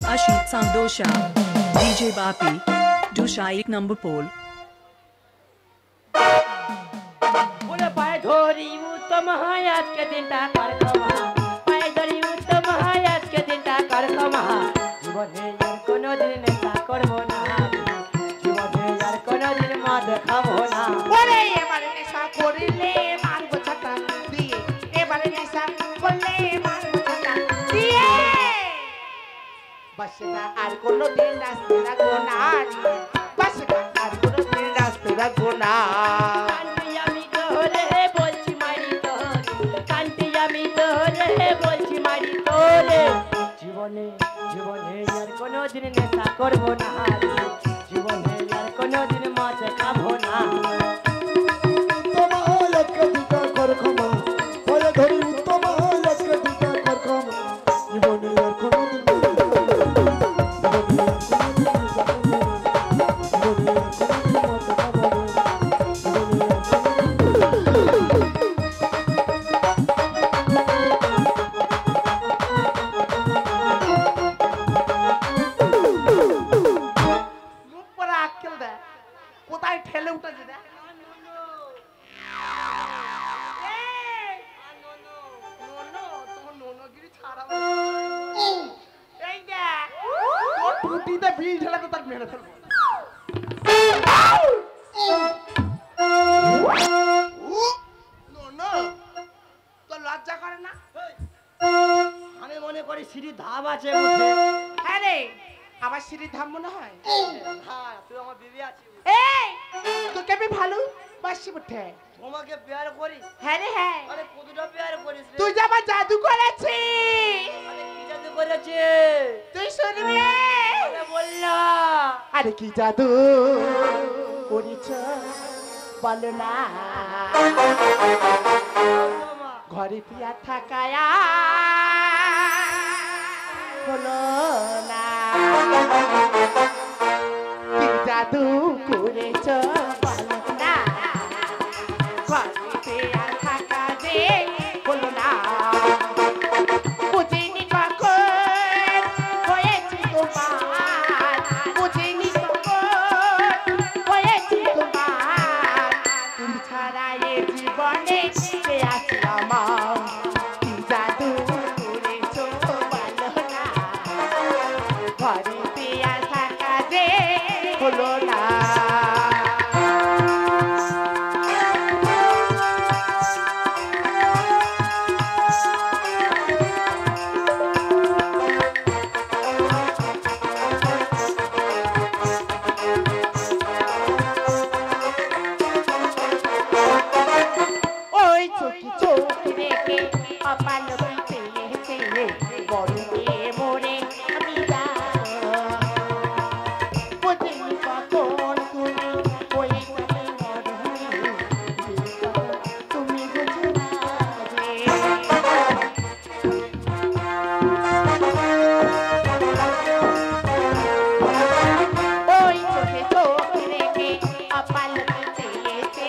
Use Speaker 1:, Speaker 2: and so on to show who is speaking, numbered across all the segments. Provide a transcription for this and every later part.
Speaker 1: Ashit Sandosha, DJ Bapi, Dusha 1 number pole.
Speaker 2: बोले पाए धोरी उत्तम हायात के दिन ता कर कमा पाए धोरी उत्तम हायात के दिन ता कर कमा जीवने यार कोनो दिन ता करबो ना जीवने यार कोनो दिन मा देखाबो ना
Speaker 3: बोले এবারে নেশা করিলে মারবো ছাতা দিয়ে এবারে নেশা করলে মারবো ছাতা দিয়ে বাস না আর কোনো দিন রাস্তা রাখবো না বাস না আর কোনো দিন রাস্তা রাখবো না
Speaker 2: কান্তি আমি তোরে বলছি মারি তোরে কান্তি আমি তোরে বলছি মারি তোরে জীবনে জীবনে यार কোনো দিন নেশা করবো না জীবনে यार কোনো দিন মা দেখাবো না
Speaker 3: কোথায় ঠেলে উঠেছে দেখ টুটিতে বিল ঠেলা তো তার মেরে ফেলবো তোর লজ্জা করে না
Speaker 2: আমি মনে করি সিঁড়ি ধাপ আছে উঠে
Speaker 3: হ্যাঁ রে আমার সিঁড়ির ধাম মনে হয়
Speaker 2: হ্যাঁ তুই আমার বিবি আছিস
Speaker 3: এই তোকে আমি ভালো বাসি উঠে
Speaker 2: তোমাকে প্যার করি
Speaker 3: হ্যাঁ রে হ্যাঁ
Speaker 2: আরে কতটা প্যার করিস রে
Speaker 3: তুই যে আমার জাদু করেছিস
Speaker 2: আরে কি জাদু করেছে
Speaker 3: তুই শুনবি
Speaker 2: আরে বল না
Speaker 3: আরে কি জাদু করেছ বলো না ঘরে পিয়া থাকায়া হলো না কি জাদু করেছ বলো না ঘরে পিয়া থাকা যে হলো না বুঝিনি কখন হয়েছি তোমার বুঝিনি কখন হয়েছি তোমার তুমি ছাড়া এ জীবনে সে আছে আমার কি জাদু করেছো বলো না ঘরে পেয়া থাকা যে হলো না ওই চোখে চোখ রেখে অপাল পেয়েছে বড়ে মোরে আমি বুঝিনি কখন তুমি ওই তুমি বুঝো না ওই চোখে চোখ রেখে অপাল পেয়েছে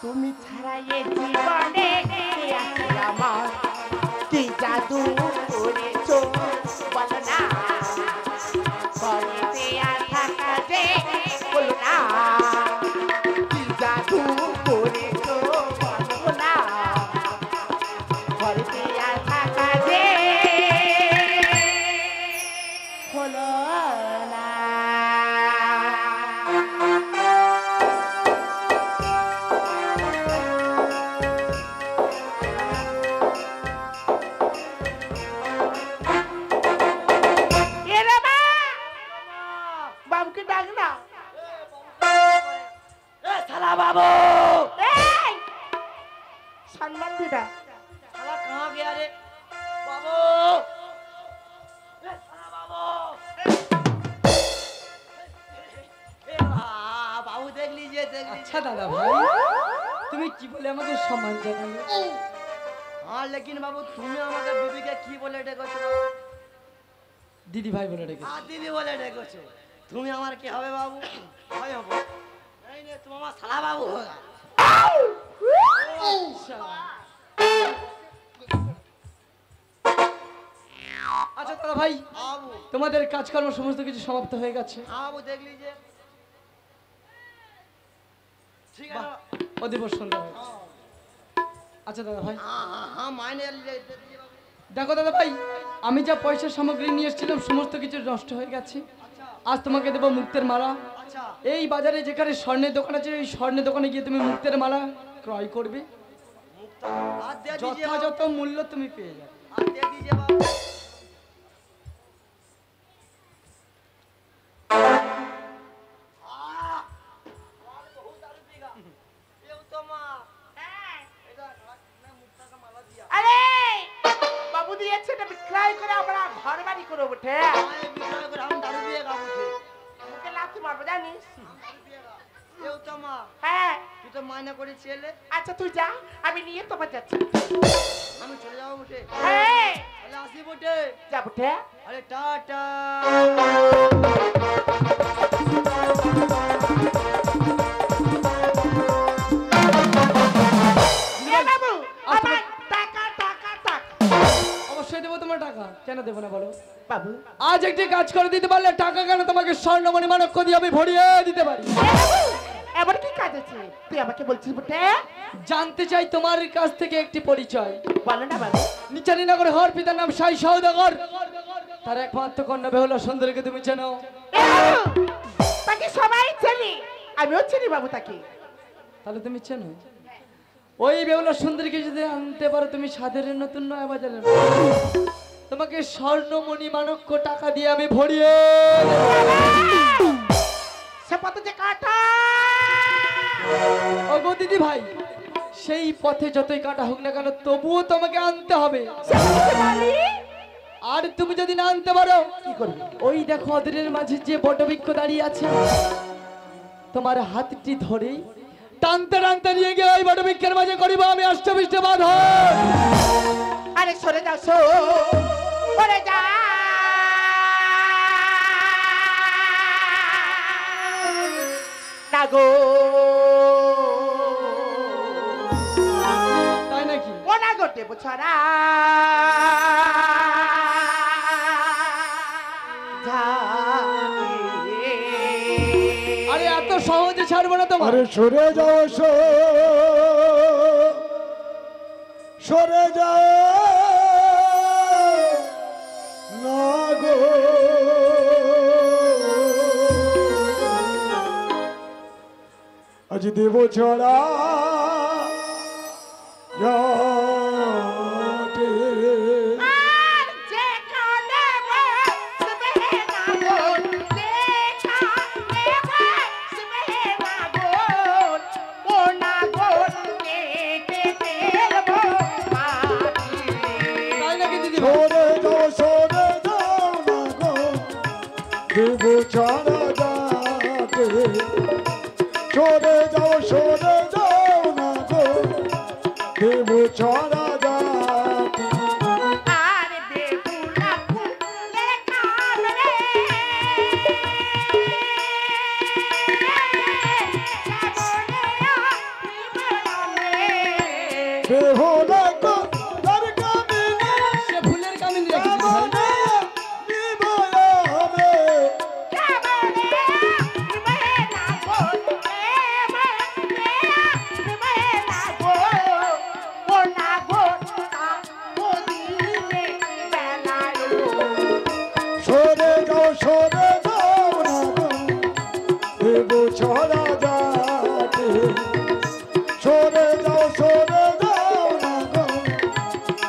Speaker 3: তুমি ছাড়া এ জীবনে আছে আমার কি জাদু করেছো বলো না ঘরে পেয়া থাকা যে বলো না কি জাদু করেছো বলো না ঘরে পেয়া থাকা যে হলো না বাবুকে ডাক না
Speaker 2: এ শালা বাবু
Speaker 3: এই সম্মান দিদা
Speaker 2: শালা कहां गया रे बाबू ए শালা বাবু ए बाबू देख लीजिए
Speaker 4: আচ্ছা দাদা ভাই, তুমি কি বলে আমাকে সম্মান জানালে?
Speaker 2: হ্যাঁ লেকিন বাবু তুমি আমাকে বিবিকে কি বলে ডেকেছো?
Speaker 4: দিদি ভাই বলে ডেকেছে।
Speaker 2: দিদি বলে ডেকেছো। তুমি আমার কি হবে বাবু? ভাই হবো। এই নে তুমি আমার শালা বাবু হোগা।
Speaker 4: আচ্ছা দাদা ভাই,
Speaker 2: বাবু
Speaker 4: তোমাদের কাজকর্ম সমস্ত কিছু সমাপ্ত হয়ে গেছে।
Speaker 2: বাবু দেখলি যে ঠিক আছে।
Speaker 4: অধিবর সুন্দর হয়েছে। আচ্ছা দাদা ভাই,
Speaker 2: হ্যাঁ মাইনে
Speaker 4: দেখো দাদা ভাই, আমি যা পয়সা সামগ্রী নিয়ে এসেছিলাম সমস্ত কিছু নষ্ট হয়ে গেছে। আজ তোমাকে দেবো মুক্তের মালা।
Speaker 2: আচ্ছা
Speaker 4: এই বাজারে যেখানে স্বর্ণের দোকান আছে ওই স্বর্ণের দোকানে গিয়ে তুমি মুক্তের মালা ক্রয় করবে।
Speaker 2: আর দিয়ে দিজিয়ে বাবু।
Speaker 4: যথাযথ মূল্য তুমি পেয়ে যাবে।
Speaker 2: আর দিয়ে দিজিয়ে বাবু।
Speaker 3: আরে বাবু দিয়েছে এটা বিক্রয় করে আমরা ঘর বাড়ি করে উঠে মুখে লাথি মারবো জানিস? হ্যাঁ
Speaker 2: তুই তো মায়না করে ছেলে
Speaker 3: আচ্ছা তুই যা, আমি নিয়ে তোমার যাচ্ছি।
Speaker 2: আমি চলে যাবো বটে
Speaker 3: হ্যাঁ
Speaker 2: তাহলে আসি বটে
Speaker 3: যা উঠে।
Speaker 2: আরে টাটা
Speaker 3: বাবু আমার টাকা টাকা টাকা।
Speaker 4: অবশ্যই দেবো তোমার টাকা, কেন দেবো না বলো?
Speaker 3: বাবু
Speaker 4: আজ একটি কাজ করে দিতে পারলে টাকা কেন তোমাকে স্বর্ণমণি মানক্য দিয়ে আমি ভরিয়ে দিতে পারি।
Speaker 3: এবার কি কাজ আছে তুই আমাকে বলছিস বুটে?
Speaker 4: জানতে চাই তোমার কাছ থেকে একটি পরিচয়।
Speaker 3: বলো না বাবু।
Speaker 4: নিচানি নগরে হর পিতার নাম সাই সওদাগর, তার একমাত্র কন্যা বেহুলা সুন্দরীকে তুমি চেনো?
Speaker 3: তাকে সবাই চেনি, আমিও চিনি বাবু তাকে।
Speaker 4: তাহলে তুমি চেনো? ওই বেহুলা সুন্দরীকে যদি আনতে পারো তুমি সাধারণ নতুন নয় বাজারে তোমাকে স্বর্ণমণি মানক্য টাকা দিয়ে আমি ভরিয়ে দেব।
Speaker 3: সে পথে যে কাটা
Speaker 4: ও গো দিদি ভাই, সেই পথে যতই কাটা হোক না কেন তবুও তোমাকে আনতে হবে। আর তুমি যদি না আনতে পারো
Speaker 3: কি করবি?
Speaker 4: ওই দেখো অদরের মাঝে যে বটবৃক্ষ দাঁড়িয়ে আছে, তোমার হাতটি ধরে টানতে টানতে নিয়ে গিয়ে ওই বটবৃক্ষের মাঝে করিব আমি অষ্টবিষ্ট বাঁধন।
Speaker 3: আরে সরে যাও সরে যা। না গো
Speaker 4: তাই নাকি?
Speaker 3: ও না গো দেব ছড়া
Speaker 4: আরে এত সহজে ছাড়বো না তোমার।
Speaker 5: আরে সরে যাও সরে যাও না গো আজ দেব ছড়া যাতে
Speaker 3: আর যে কানে বসবে না গো, যে কানে বসবে না গো, ও না গো কেটে ফেলবো মাটি।
Speaker 4: তাই নাকি দিদি ভাই?
Speaker 5: সরে যাও না গো দেব ছড়া যাতে সরে যাও না গো দেব ছড়া যাতে
Speaker 3: আর বেহুলা ফুলে কামড়ে
Speaker 5: বেহুলা গো তার কামিনী
Speaker 4: সে ফুলের কামিনী নাকি দিদি ভাই?
Speaker 5: বিবয়া হবে সরে যাও না গো দেব ছড়া যাতে সরে যাও না গো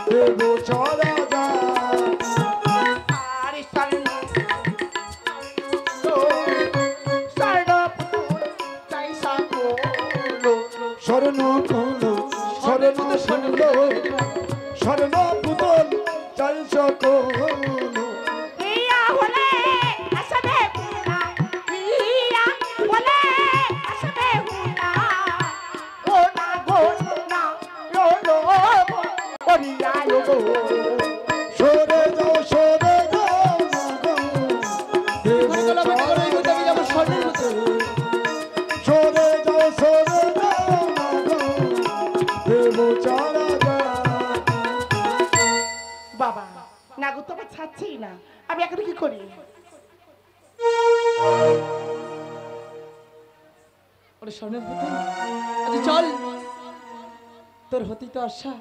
Speaker 5: দেব ছড়া যাতে স্বর্ণ কুলো স্বর্ণ পুতল চাইছ কুলো
Speaker 3: আসবে খাচ্ছি না, আমি এখন কি করি?
Speaker 4: ওরে স্বর্ণের পুতুল, আচ্ছা চল, তোর হতেই তো আশা,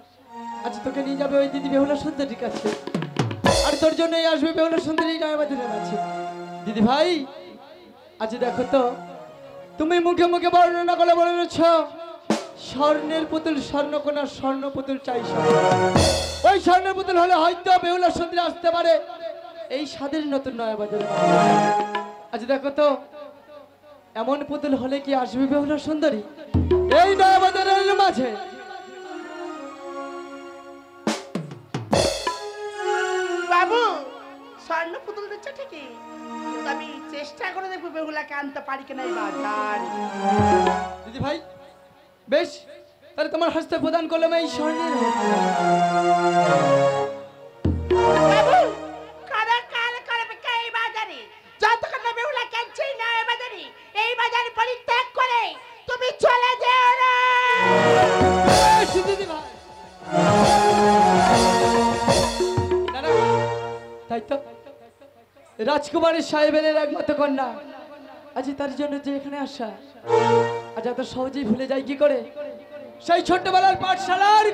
Speaker 4: আজ তোকে নিয়ে যাবে ওই দিদি বেহুলা সুন্দরীর কাছে, আর তোর জন্যই আসবে বেহুলা সুন্দরী নয়াবাজারের কাছে। দিদি ভাই, আজ দেখো তো, তুমি মুখে মুখে বর্ণনা করে বলেছ স্বর্ণের পুতুল স্বর্ণকোনা, স্বর্ণ পুতুল চাই স্বর্ণ। ওই স্বর্ণের পুতুল হলে হয়তো বেহুলা সুন্দরী আসতে পারে এই স্বাদের নতুন নয়াবাজারে। আজ দেখো তো, এমন পুতুল হলে কি আসবে বেহুলা সুন্দরী এই নয়াবাজারের মাঝে?
Speaker 3: বাবু, স্বর্ণ পুতুল দিচ্ছ ঠিকই, কিন্তু আমি চেষ্টা করে দেখবো বেহুলাকে আনতে পারি কিনা এই বাজার।
Speaker 4: দিদি ভাই, বেশ, তাহলে তোমার হস্তে প্রদান করলাম এই স্বর্ণের।
Speaker 3: বাবু, কারা কাল করবে কে এই বাজারে? যতক্ষণ না বেহুলা কেনছেই না এই বাজারে, এই বাজারে পরিত্যাগ করে তুমি চলে যেও না।
Speaker 4: বেশ, দিদি ভাই, না, না, তাই তো রাজকুমারের সাহেবের একমাত্র কন্যা, আজ তার জন্য যে এখানে আসা, আজ এত সহজেই ভুলে যায় কি করে সেই ছোট্টবেলার পাঠশালার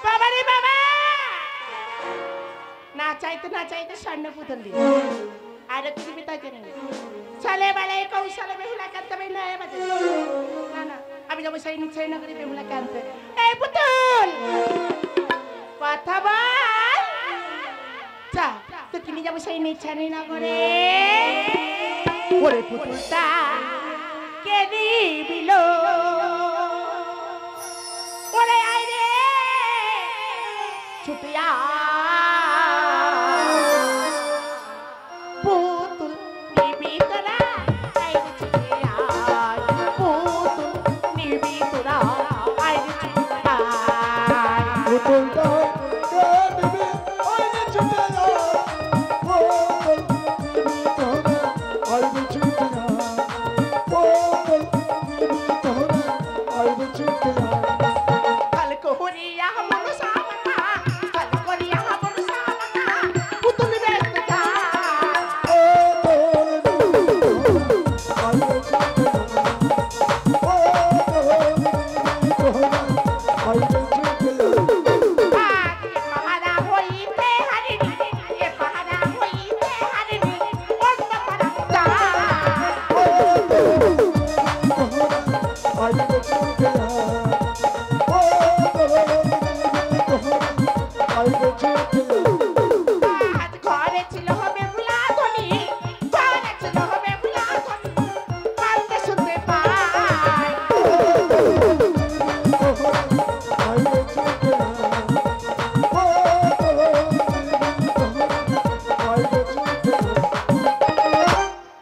Speaker 3: বাবা রে বাবা, না চাইতে স্বর্ণ পুতুল দিন, আর তুমি তাই জানেন চলে বেলে কৌশলে বেহুলা কানতে পারি না এই বাজারে। না না, আমি যাবো সেই নিচে না করে বেহুলা কানতে। এই পুতুল, কথা বল, চা তুই কিনে যাবো সেই নিচে না করে। ওরে পুতুলটা কে দিবিল, ওরে আয় রে ছুটে পুতুল নিবি তোরা, আয় রে ছুটে আয়, পুতুল নিবি তোরা, আয় রে ছুটে আয়।
Speaker 5: পুতুলটা কে নিবি, ওই যে ছুটে যা, পুতুল নিবি তোরা, ওই যে ছুটে যা, পুতুল নিবি তোরা, ওই যে ছুটে যা।
Speaker 3: কাল কোহরিয়া মনসা মাতা, কাল কোহরিয়া মনসা মাতা, পুতুল বেস্ত যা। পাহারা হইতে হারিনি, এ পাহারা হইতে হারিনি, অন্য পাহারা যা। আজ ঘরে ছিল হবে ফুলাধনি, ঘরে ছিল হবে ফুলাধনি, কান্দে শুনতে পাই।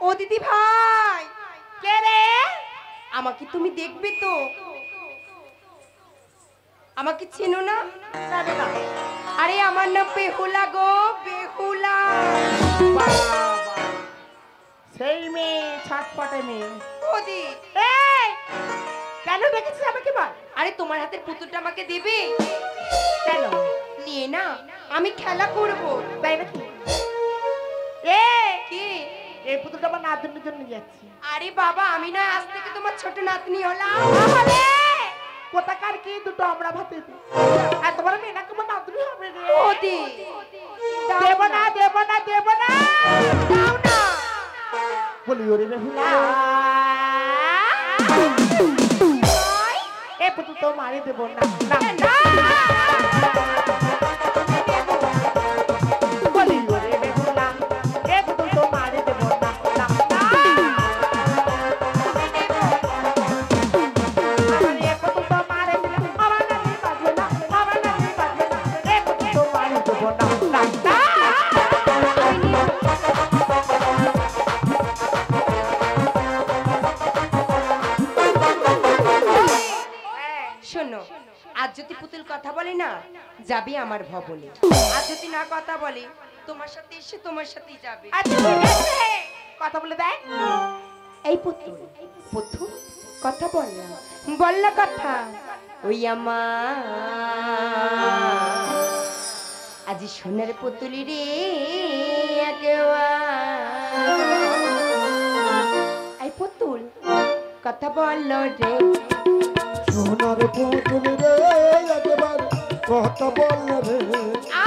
Speaker 6: ও দিদি ভাই,
Speaker 3: কে রে?
Speaker 6: আমাকে তুমি দেখবে তো? আমাকে চেনো না?
Speaker 3: যাবে না।
Speaker 6: আরে আমার নাম বেহুলা গো, বেহুলা।
Speaker 3: বাবা, সেই মেয়ে, ছটপটে মেয়ে।
Speaker 6: ওদি,
Speaker 3: এই, কেন ডেকেছিস আমাকে বল?
Speaker 6: আরে তোমার হাতের পুতুলটা আমাকে দেবে?
Speaker 3: কেন?
Speaker 6: নিয়ে না, আমি খেলা করব।
Speaker 3: তাই নাকি?
Speaker 6: কি?
Speaker 3: এই পুতুলটা আমার নাতনির জন্য নিয়ে যাচ্ছি।
Speaker 6: আরে বাবা, আমি না আজ থেকে তোমার ছোট নাতনি হলাম।
Speaker 3: তাহলে কোথাকার কি দুটো আমরা ভাতে দিই, এত বড় মেয়ে নাকি আমার নাতনি হবে রে?
Speaker 6: ওদি, দাও
Speaker 3: দেব না, দেব না, দেব না,
Speaker 6: দাও না।
Speaker 3: বলি ওরে বেহুলা, এ পুতুল তো মারি দেব না, না, না। বলি ওরে বেহুলা, এ পুতুল তো মারি দেব না, না, না। আমার এ পুতুল তো মারি দিলে আমার নানি বাজবে না, আমার নানি বাজবে না, এ পুতুল তো মারি দেব না, না, না।
Speaker 6: শোনো, আজ যদি পুতুল কথা বলে না, যাবে আমার ভবনে। আর যদি না কথা বলে, তোমার সাথে এসে তোমার সাথেই যাবে।
Speaker 3: আচ্ছা ঠিক আছে, কথা বলে দেয়।
Speaker 6: এই পুতুল পুতুল কথা বললা বললা কথা ওই আমার আজি সোনার পুতুলি রে এই পুতুল কথা বলল রে
Speaker 5: সোনার পুতুল রে একবার কথা বল রে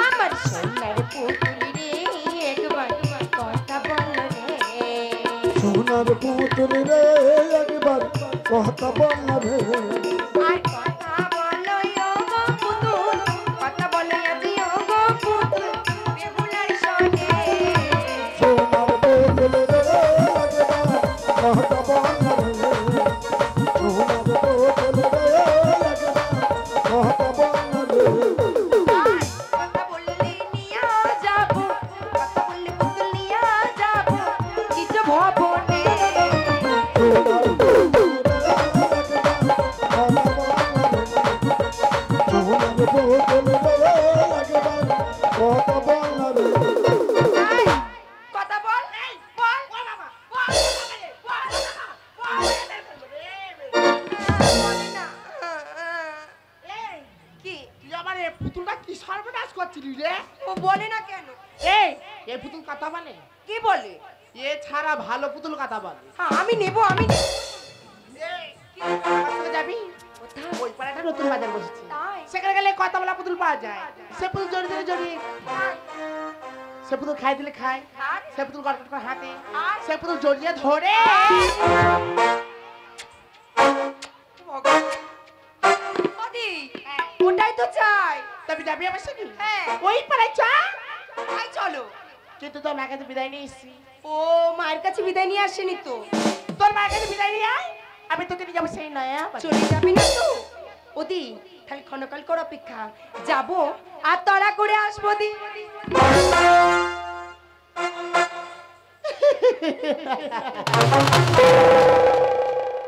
Speaker 6: আমার সোনার পুতুলি রে একবার কথা বল রে
Speaker 5: সোনার পুতুল রে একবার কথা বল রে
Speaker 6: আর কথা বলো ও গো পুতুল কথা বলো আজি ও গো পুতুল বেহুলার সনে
Speaker 5: সোনার পুতুল রে একবার কথা বল রে সোনার পুতুল রে একবার কথা বল রে
Speaker 6: কথা বললে নিয়া যাব কথা বললে পুতুল নিয়া যাব কিছু ভবনে কথা বল বল বলে না। কি
Speaker 3: তুই আমার এই পুতুলটা কি সর্বনাশ করছিলি রে?
Speaker 6: ও বলে না কেন
Speaker 3: এই পুতুল কথা বলে?
Speaker 6: কি বলে
Speaker 3: এ ছাড়া ভালো পুতুল কথা বলে।
Speaker 6: হ্যাঁ আমি নেব আমি নেব। কি?
Speaker 3: আমার সঙ্গে যাবি?
Speaker 6: কোথায়?
Speaker 3: ওই পাড়াটা নতুন বাজার বসেছে।
Speaker 6: তাই?
Speaker 3: সেখানে গেলে কথা বলা পুতুল পাওয়া যায়। সে পুতুল জড়িয়ে দিলে জড়িয়ে। সে পুতুল খাই দিলে খায়।
Speaker 6: আর?
Speaker 3: সে পুতুল গটগট করে হাঁটে।
Speaker 6: আর?
Speaker 3: সে পুতুল জড়িয়ে ধরে।
Speaker 6: ওদি ওটাই তো চাই।
Speaker 3: তবে যাবি আমার সঙ্গে?
Speaker 6: হ্যাঁ।
Speaker 3: ওই পাড়ায় চা।
Speaker 6: তাই চলো।
Speaker 3: কিন্তু তোর মার কাছে বিদায় নিয়ে এসছি।
Speaker 6: ও মায়ের কাছে বিদায় নিয়ে আসেনি তো।
Speaker 3: তোর মার কাছে বিদায় নিয়ে আয়। আমি তোকে নিয়ে যাবো সেই নয়া বাজার।
Speaker 6: চলে যাবি না তো ওদি খালি ক্ষণকাল কর অপেক্ষা যাব আর তড়া করে আসবো দি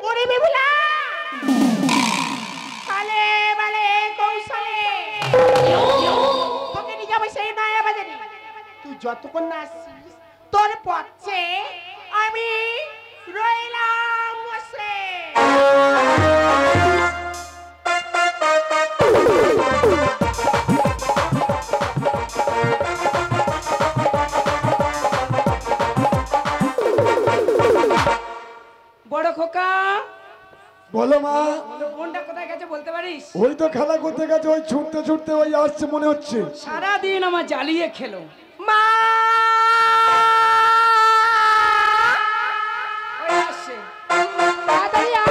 Speaker 3: ওরে বেহুলা কালে বালে কৌশলে তোকে নিয়ে যাবো সেই নয়া বাজারে। তুই যতক্ষণ না আসছিস তোর পথে আমি রইলাম বসে।
Speaker 4: বড় খোকা
Speaker 5: বলো মা
Speaker 4: বোনটা কোথায় গেছে বলতে পারিস?
Speaker 5: ওই তো খেলা করতে গেছে ওই ছুটতে ছুটতে ওই আসছে মনে হচ্ছে
Speaker 4: সারাদিন আমার জ্বালিয়ে খেলো।
Speaker 6: মা
Speaker 4: ওই আসছে।
Speaker 6: তাড়াতাড়ি আয়।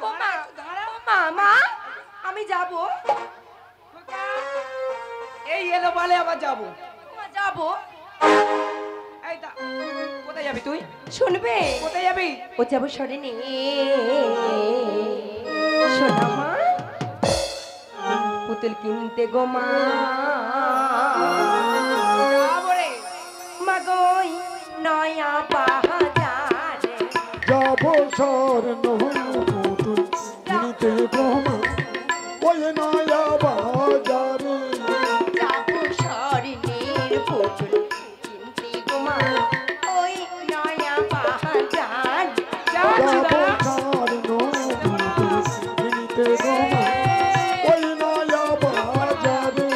Speaker 6: ও মা, মা, আমি যাব
Speaker 4: এই এলো বলে আবার যাবো।
Speaker 6: যাব
Speaker 4: এই দা কোথায় যাবি তুই?
Speaker 6: শুনবে
Speaker 4: কোথায় যাবি?
Speaker 6: ও যাব সরেনি শোনা মা পুতুল কিনতে গো মা
Speaker 4: যাবো রে।
Speaker 6: মাগই নয়া বাজারে
Speaker 5: যাবো স্বর্ণ পুতুল কিনতে গোমা ওই নয়া বাজারে
Speaker 6: যাব সরেনির পুতুল কিনতে গো মা ওই নয়া বাজার
Speaker 4: যাচ্ছি
Speaker 5: যাবো
Speaker 4: দাঁড়া।
Speaker 5: স্বর্ণ পুতুল কিনতে গোমা ওই নয়া বাজারে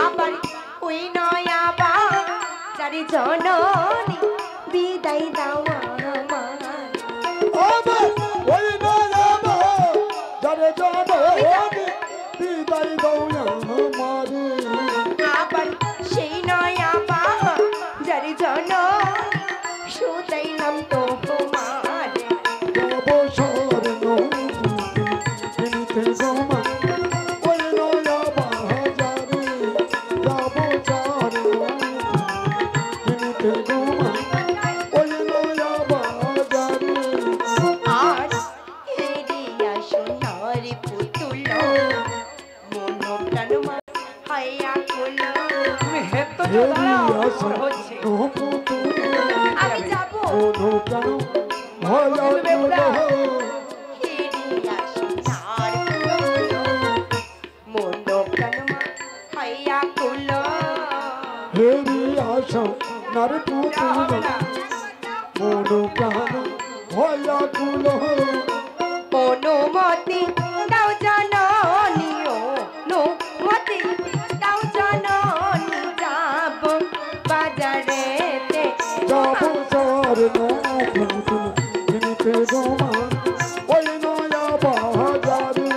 Speaker 6: আবার ওই নয়া বাজারে জননী বিদায় দাও আমার
Speaker 5: আবার ওই নয়া বাজারে যাবো বিদায় দাও আমারে
Speaker 6: আবার সেই নয়া বাজারে জননী সুদাইলাম তো তোমার
Speaker 5: যাবো স্বর্ণ কিনতে গোমা ওই নয়া বাজারে যাবো স্বর্ণ কিনতে গোমা ওই নয়া বাজারে
Speaker 6: আর হেরিয়া সোনার পুতুল মন প্রাণ হাইয়া কুল
Speaker 4: তুমি হেঁটো তো দাঁড়াও। আমার হচ্ছে।
Speaker 6: আমি যাব
Speaker 5: ভয়
Speaker 6: হেরিয়া সোনার পুতুল মন
Speaker 5: নারে পুতুল
Speaker 4: হবে না।
Speaker 5: মনো প্রাণ হইয়া কুল
Speaker 6: অনুমতি দাও জননী অনুমতি দাও জননী যাব বাজারেতে
Speaker 5: যাব চার পুতুল কিনিতে গোমা ওই নয়া বাজারে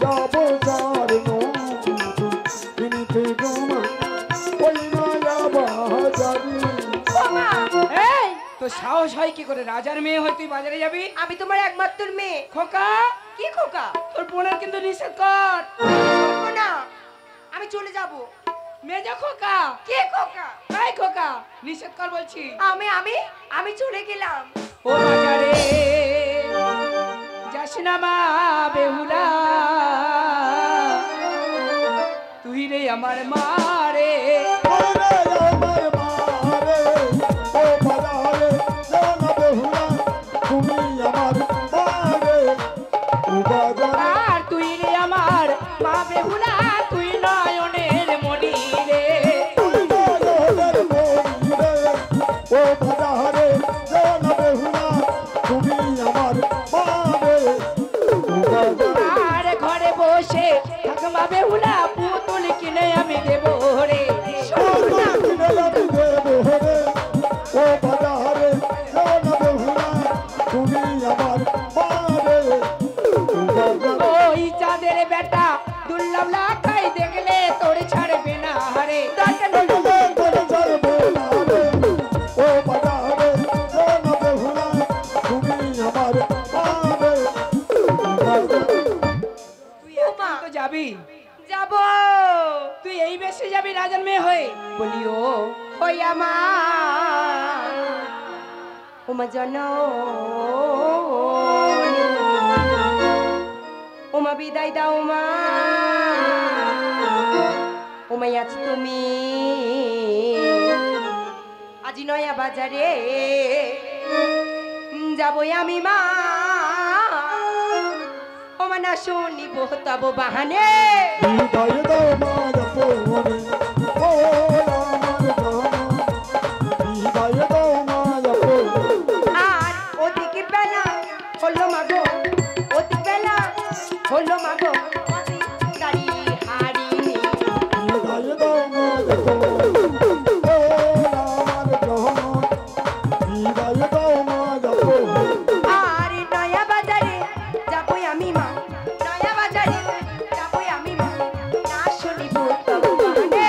Speaker 5: যাব চার পুতুল কিনিতে গোমা ওই নয়া বাজারে
Speaker 4: এই তো সাহস হয় কি করে রাজার মেয়ে হয় তুই বাজারে যাবি?
Speaker 6: আমি তোমার একমাত্র মেয়ে।
Speaker 4: খোকা
Speaker 6: কি খোকা?
Speaker 4: তোর বোনের কিন্তু নিষেধ কর।
Speaker 6: করবো না, আমি চলে যাব।
Speaker 4: মেজা খোকা
Speaker 6: কে খোকা?
Speaker 4: এই খোকা নিষেধ কর বলছি।
Speaker 6: আমি আমি আমি চলে গেলাম।
Speaker 4: ও বাজারে যাস না মা বেহুলা, তুই রে আমার মা রে।
Speaker 5: ওরে আমার মারে ও বাজারে জানা বেহুলা তুমি আমার মারে ও বাজারে
Speaker 4: আর তুই রে আমার মা বেহুলা, তুই নয়নের মণি রে।
Speaker 5: তুই নয়নের মনি রে ও বাজারে জানা বেহুলা তুমি আমার মারে ও বাজারে
Speaker 4: আর ঘরে বসে থাক মা বেহুলা, পুতুল কিনে আমি দেব রে।
Speaker 5: সোনা কিনে আমি দেবো রে ও বাজারে জানা বেহুলা তুমি আমার মারে ও বাজারে
Speaker 4: ওই চাঁদের বেটা দুর্লভ লাখাই দেখলে তোর ছাড়বে না রে। তুই এখন তো যাবি,
Speaker 6: যাব
Speaker 4: তুই এই বেশে যাবি রাজার মেয়ে হয়ে? বলি ও
Speaker 6: ওই আমার ওমা ওমা বিদায় দাও মা, ওমাই আজ তুমি আজি নয়া বাজারে যাবই আমি মা, ওমা না শুনিব তব বাহানে। আর ওদিকে বেলা হলো মাগো, ওদিকে বেলা হলো মাগো, গাড়ি হারিনি আর নয়া বাজারে যাবই আমি মা, নয়া বাজারে যাবই আমি মা, না শুনিব তব বাহানে।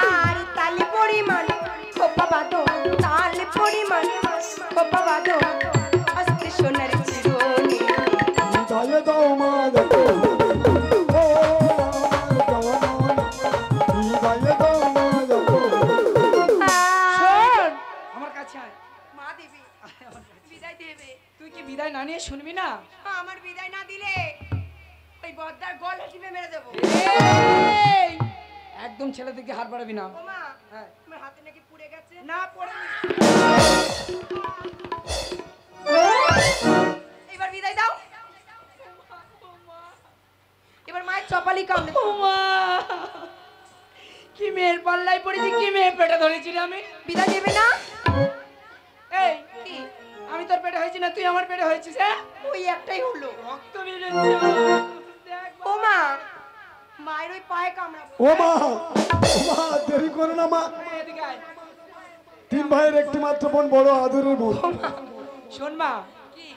Speaker 6: আর তালি পরিমাণ খোপা বাঁধো, তালি পরিমাণ খোপা বাঁধো, আস্তে সোনার চিরুনি।
Speaker 4: শোন আমার কাছে আয়।
Speaker 6: মা দেবে বিদায় দেবে।
Speaker 4: তুই কি বিদায় না নিয়ে শুনবি না?
Speaker 6: আমার বিদায় না দিলে ওই বদ্দার গলা টিপে মেরে দেবো।
Speaker 4: এই, একদম ছেলে থেকে হার বাড়াবি না।
Speaker 6: ও মা,
Speaker 4: হ্যাঁ।
Speaker 6: তোমার হাতে নাকি পুড়ে গেছে?
Speaker 4: না পড়ে
Speaker 6: এবার বিদায় দাও। এবার মায়ের চপালি কামড়ে
Speaker 4: কি মেয়ের পাল্লায় পড়েছি, কি মেয়ের পেটে ধরেছি রে আমি।
Speaker 6: বিদায় দেবে না?
Speaker 4: এই
Speaker 6: কি
Speaker 4: আমি তোর পেটে হয়েছি না তুই আমার পেটে হয়েছিস? হ্যাঁ
Speaker 6: ওই একটাই হলো।
Speaker 4: রক্ত বেরোচ্ছে দেখ
Speaker 6: ও মা, মায়ের ওই পায়ে কামড়াবো।
Speaker 5: ও মা দেরি করো না মা,
Speaker 4: এদিকে আয়।
Speaker 5: তিন ভাইয়ের একটি মাত্র বোন, বড় আদরের বোন।
Speaker 4: শোন মা,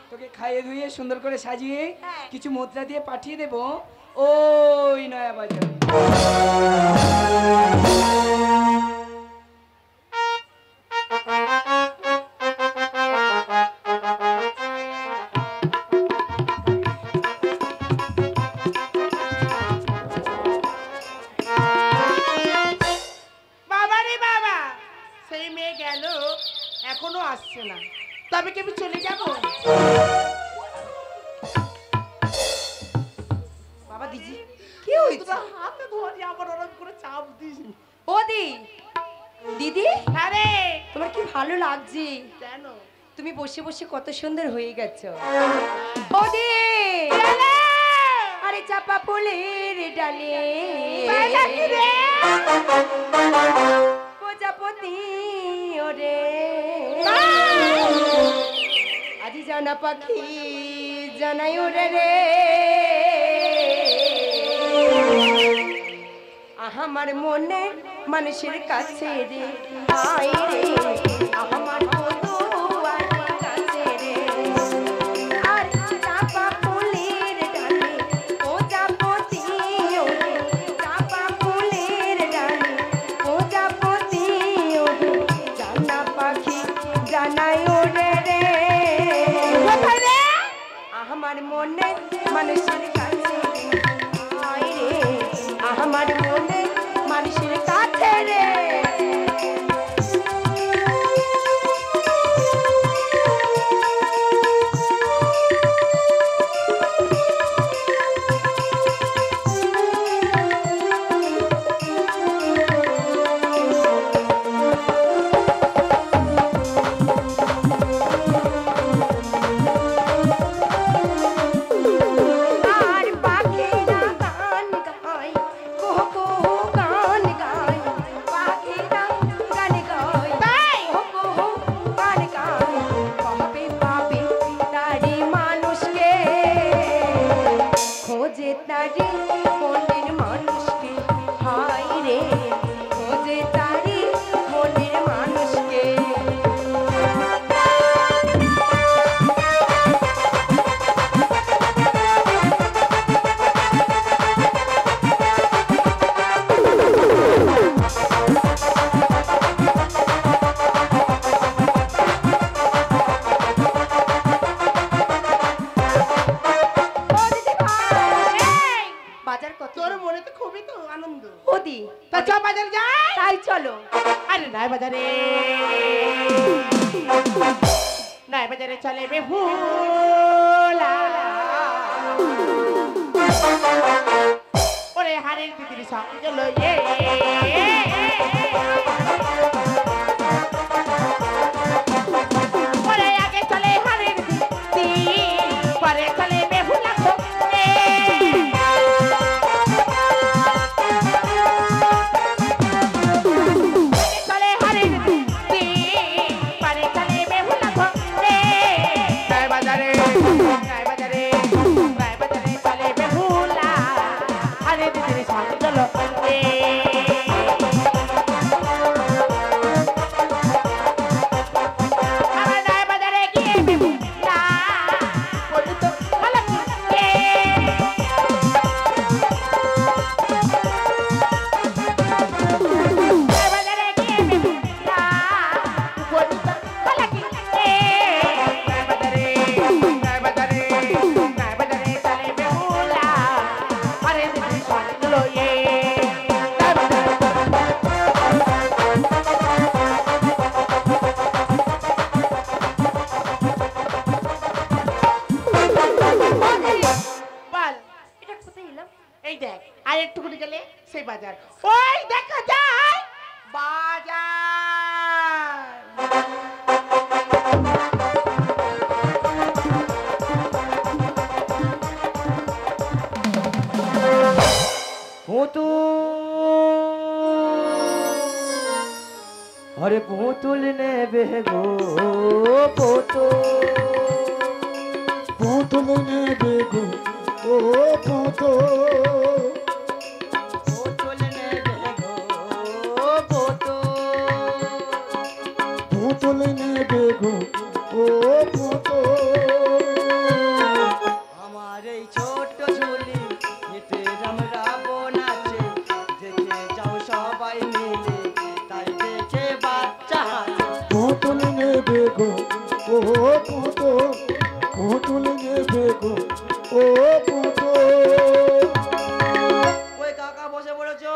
Speaker 4: তোকে খাইয়ে ধুয়ে সুন্দর করে সাজিয়ে
Speaker 6: হ্যাঁ।
Speaker 4: কিছু মুদ্রা দিয়ে পাঠিয়ে দেবো ওই নয়া বাজারে।
Speaker 3: বাবা রে বাবা, সেই মেয়ে গেল এখনো আসছে না, তবে কি আমি চলে যাব?
Speaker 6: বাবা দিজি কি হয়েছে?
Speaker 3: হাতে ধরে আবার ওরকম করে চাপ দিস।
Speaker 6: ও দিদি,
Speaker 3: হ্যাঁ রে,
Speaker 6: তোমার কি ভালো লাগছে?
Speaker 3: কেন?
Speaker 6: তুমি বসে বসে কত সুন্দর হয়ে গেছো। ও দি, আরে চাপা ফুলের ডালে প্রজাপতি ওরে আজি জানা পাখি জানাই ওরে রে আমার মনে মানুষের কাছে রে আই রে আমার বন্ধুয়ার কাছে রে আর চাপা ফুলের ডালে প্রজাপতি ওরে চাপা ফুলের ডালে প্রজাপতি ওরে জানা পাখি জানাই ওরে রে আমার মনে মানুষের কাছে রে আই রে আমার মনে মানুষের কাছে রে আর পাখিরা গান গায় কুহু কুহু গান গায় পাখিরা গান গায় কুহু কুহু গান গায় পাবে পাবে তারি মানুষকে খোঁজে তারি মনের মানুষকে হায় রে খোঁজে তারি মনের মানুষকে বাজার কত
Speaker 3: তোর মনে তো খুবই তো আনন্দ
Speaker 6: ওদি
Speaker 3: তা চ বাজারে যাই
Speaker 6: তাই চলো
Speaker 3: আরে নাই বাজারে নাই বাজারে চলে বেহুলা ওরে হারের দিদির সঙ্গে চলো ওরে আগে চলে হারের দিদি পরে চলে বেহুলা চলে হারের দিদি পরে চলে বেহুলা নাই বাজারে নাই বাজারে নাই বাজারে চলে বেহুলা হারের দিদির সঙ্গে চলো আমার নাই বাজারে গিয়ে বেহুলা বলি তো ভালো বাজারে গিয়ে বেহুলা বলি তো ভালো বাজারে নাই বাজারে চলে বেহুলা আরে দিদি সঙ্গে চলো বল
Speaker 6: এটা কোথায় এলাম
Speaker 3: এই দেখ আর একটু করে গেলে সেই বাজার ওই দেখা যায় বাজার
Speaker 2: अरे पुतुल ने बेगो पुतुल
Speaker 5: পুতুল নে বেগো ও পুতুল
Speaker 2: पुतुल ने बेगो पुतुल
Speaker 5: পুতুল নে বেগো ও পুতুল
Speaker 2: আমার এই ছোট ঝুলি এতে আমরা বোনাছে দেখে যাও সবাই মিলে তাই দেখে বাচ্চা হাসে
Speaker 5: পুতুল নে বেগো ও পুতুল পুতুল নে বেগো ও পুতুল
Speaker 2: ওই কাকা বসে পড়েছো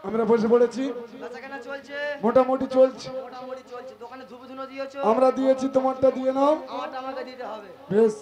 Speaker 5: আমরা বসে পড়েছি
Speaker 2: বেচাকেনা চলছে
Speaker 5: মোটামুটি চলছে
Speaker 2: মোটামুটি চলছে দোকানে ধুপো ধুনো দিয়েছো
Speaker 5: আমরা দিয়েছি তোমারটা দিয়ে নাও
Speaker 2: আমারটা আমাকে দিতে হবে
Speaker 5: বেশ